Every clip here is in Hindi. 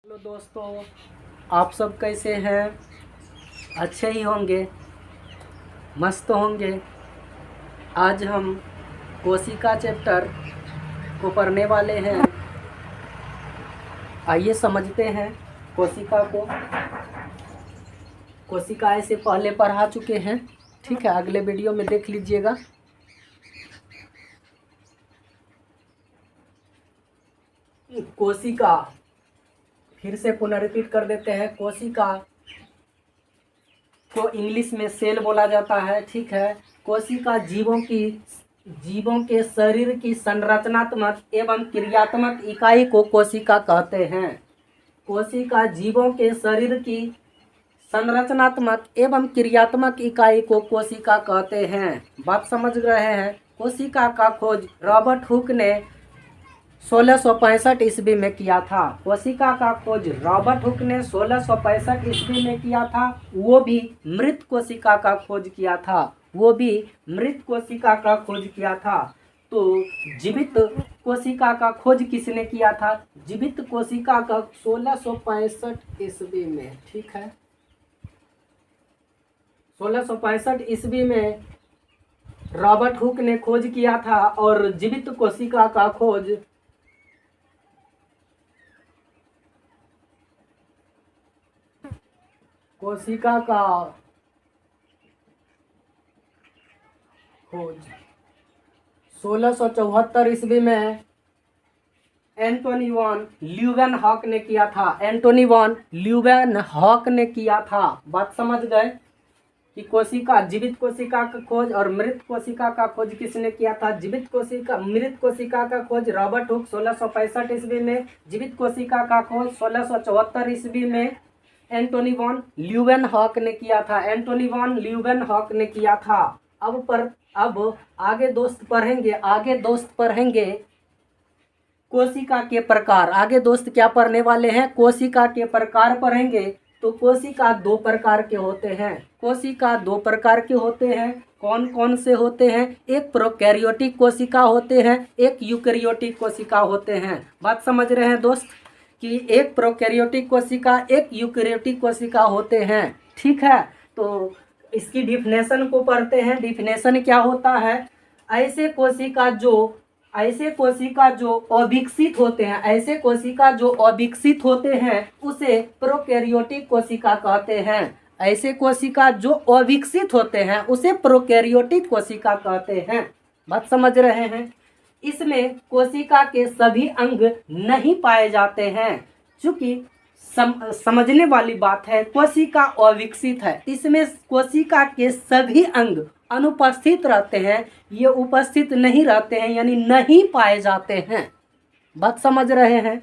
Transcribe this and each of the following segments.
हेलो दोस्तों, आप सब कैसे हैं? अच्छे ही होंगे, मस्त होंगे। आज हम कोशिका चैप्टर को पढ़ने वाले हैं। आइए समझते हैं कोशिका को। कोशिका से पहले पढ़ा चुके हैं, ठीक है। अगले वीडियो में देख लीजिएगा। कोशिका, फिर से पुनर्रिपीट कर देते हैं। कोशिका को इंग्लिश में सेल बोला जाता है, ठीक है। कोशिका जीवों के शरीर की संरचनात्मक एवं क्रियात्मक इकाई को कोशिका कहते हैं। कोशिका जीवों के शरीर की संरचनात्मक एवं क्रियात्मक इकाई को कोशिका कहते हैं। बात समझ रहे हैं? कोशिका का खोज रॉबर्ट हुक ने 1665 ईस्वी में किया था। कोशिका का खोज रॉबर्ट हुक ने 1665 ईस्वी में किया था। वो भी मृत कोशिका का खोज किया था। तो जीवित कोशिका का खोज किसने किया था? जीवित कोशिका का 1665 ईस्वी में, ठीक है। 1665 ईस्वी में रॉबर्ट हुक ने खोज किया था और जीवित कोशिका का खोज कोशिका का खोज 1674 ईस्वी में एंटोनी वॉन ल्यूवेनहॉक ने किया था। बात समझ गए कि जीवित कोशिका का खोज और मृत कोशिका का खोज किसने किया था? मृत कोशिका का खोज रॉबर्ट हुक 1665 ईस्वी में, जीवित कोशिका का खोज 1674 ईस्वी में एंटोनी वॉन ल्यूवेनहॉक ने किया था। अब आगे दोस्त पढ़ेंगे कोशिका के प्रकार। आगे दोस्त क्या पढ़ने वाले हैं? कोशिका के प्रकार पढ़ेंगे। तो कोशिका दो प्रकार के होते हैं। कौन कौन से होते हैं? एक प्रोकैरियोटिक कोशिका होते हैं, एक यूकैरियोटिक कोशिका होते हैं। बात समझ रहे हैं दोस्त कि एक प्रोकैरियोटिक कोशिका, एक यूकैरियोटिक कोशिका होते हैं, ठीक है। तो इसकी डिफिनेशन को पढ़ते हैं। डिफिनेशन क्या होता है? ऐसे कोशिका जो अविकसित होते हैं उसे प्रोकैरियोटिक कोशिका कहते हैं। ऐसे कोशिका जो अविकसित होते हैं उसे प्रोकैरियोटिक कोशिका कहते हैं। बात समझ रहे हैं? इसमें कोशिका के सभी अंग नहीं पाए जाते हैं। चूंकि समझने वाली बात है, कोशिका अविकसित है, इसमें कोशिका के सभी अंग अनुपस्थित रहते हैं, ये उपस्थित नहीं रहते हैं, यानी नहीं पाए जाते हैं। बात समझ रहे हैं?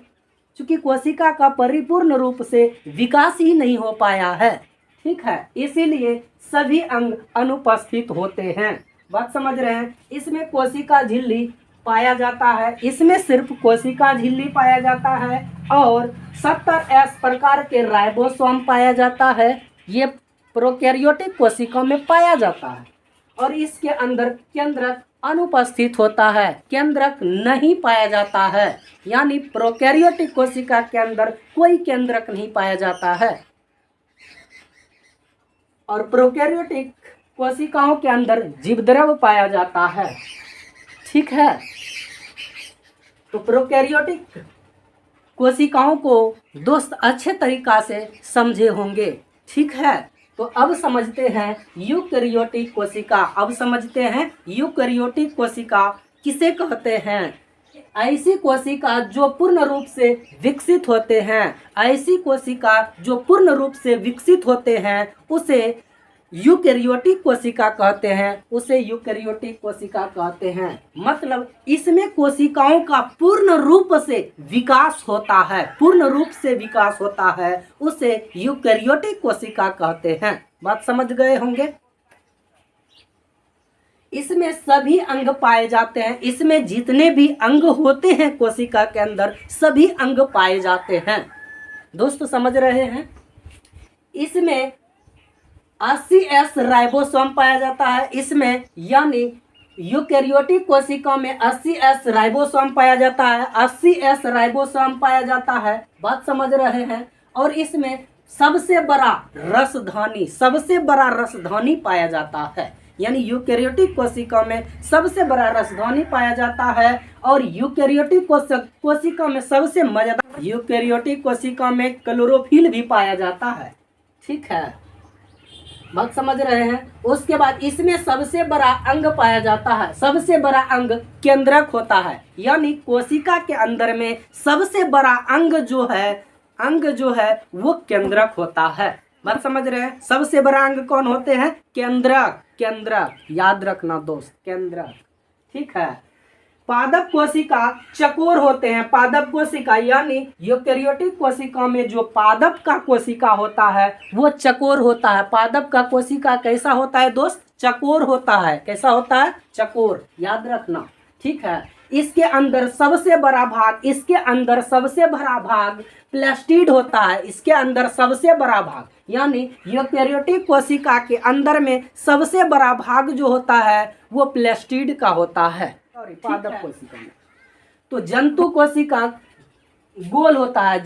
चूंकि कोशिका का परिपूर्ण रूप से विकास ही नहीं हो पाया है, ठीक है, इसीलिए सभी अंग अनुपस्थित होते हैं। बात समझ रहे हैं? इसमें कोशिका झिल्ली पाया जाता है, इसमें सिर्फ कोशिका झिल्ली पाया जाता है और 70S प्रकार के राइबोसोम पाया जाता है। ये प्रोकैरियोटिक कोशिका में पाया जाता है और इसके अंदर केंद्रक अनुपस्थित होता है, केंद्रक नहीं पाया जाता है, यानी प्रोकैरियोटिक कोशिका के अंदर कोई केंद्रक नहीं पाया जाता है और प्रोकैरियोटिक कोशिकाओं के अंदर जीवद्रव्य पाया जाता है, ठीक है। तो प्रोकैरियोटिक कोशिकाओं को दोस्त अच्छे तरीका से समझे होंगे, ठीक है। तो अब समझते हैं यूकैरियोटिक कोशिका किसे कहते हैं? ऐसी कोशिका जो पूर्ण रूप से विकसित होते हैं उसे यूकैरियोटिक कोशिका कहते हैं। मतलब इसमें कोशिकाओं का पूर्ण रूप से विकास होता है, उसे यूकैरियोटिक कोशिका कहते हैं। बात समझ गए होंगे? इसमें सभी अंग पाए जाते हैं, इसमें जितने भी अंग होते हैं कोशिका के अंदर सभी अंग पाए जाते हैं। दोस्त समझ रहे हैं? इसमें 80S राइबोसोम पाया जाता है इसमें, यानी यूकैरियोटिक कोशिका में 80S राइबोसोम पाया जाता है, 80S राइबोसोम पाया जाता है। बात समझ रहे हैं। और इसमें सबसे बड़ा रसधानी पाया जाता है, यानी यूकैरियोटिक कोशिका में सबसे बड़ा रसधानी पाया जाता है। और यूकैरियोटिक कोशिका में सबसे मजेदार, यूकैरियोटिक कोशिका में क्लोरोफिल भी पाया जाता है। ठीक है, बात समझ रहे हैं। उसके बाद इसमें सबसे बड़ा अंग पाया जाता है, सबसे बड़ा अंग केंद्रक होता है, यानी कोशिका के अंदर में सबसे बड़ा अंग जो है वो केंद्रक होता है। बात समझ रहे हैं। सबसे बड़ा अंग कौन होते हैं? केंद्रक, याद रखना दोस्त, केंद्रक। ठीक है। पादप कोशिका चकोर होते हैं। पादप कोशिका यानी यूकैरियोटिक कोशिका में जो पादप का कोशिका होता है वो चकोर होता है। पादप का कोशिका कैसा होता है दोस्त? चकोर होता है। कैसा होता है? चकोर, याद रखना। ठीक है। इसके अंदर सबसे बड़ा भाग प्लास्टिड होता है। इसके अंदर सबसे बड़ा भाग, यानी यूकैरियोटिक कोशिका के अंदर में सबसे बड़ा भाग जो होता है वो प्लास्टिड का होता है। पादप कोशिका में तो जंतु कोशिका गोल होता है।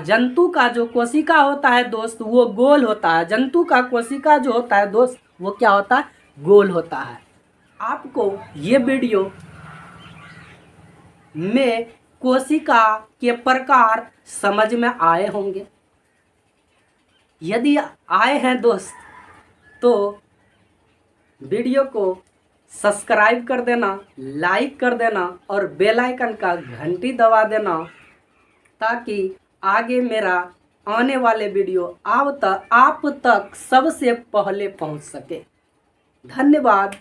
जंतु का जो कोशिका होता है दोस्त वो गोल होता है। जंतु का कोशिका जो होता है दोस्त वो क्या होता है? गोल होता है। आपको ये वीडियो में कोशिका के प्रकार समझ में आए होंगे। यदि आए हैं दोस्त तो वीडियो को सब्सक्राइब कर देना, लाइक कर देना और बेल आइकन का घंटी दबा देना, ताकि आगे मेरा आने वाले वीडियो आप तक सबसे पहले पहुंच सके। धन्यवाद।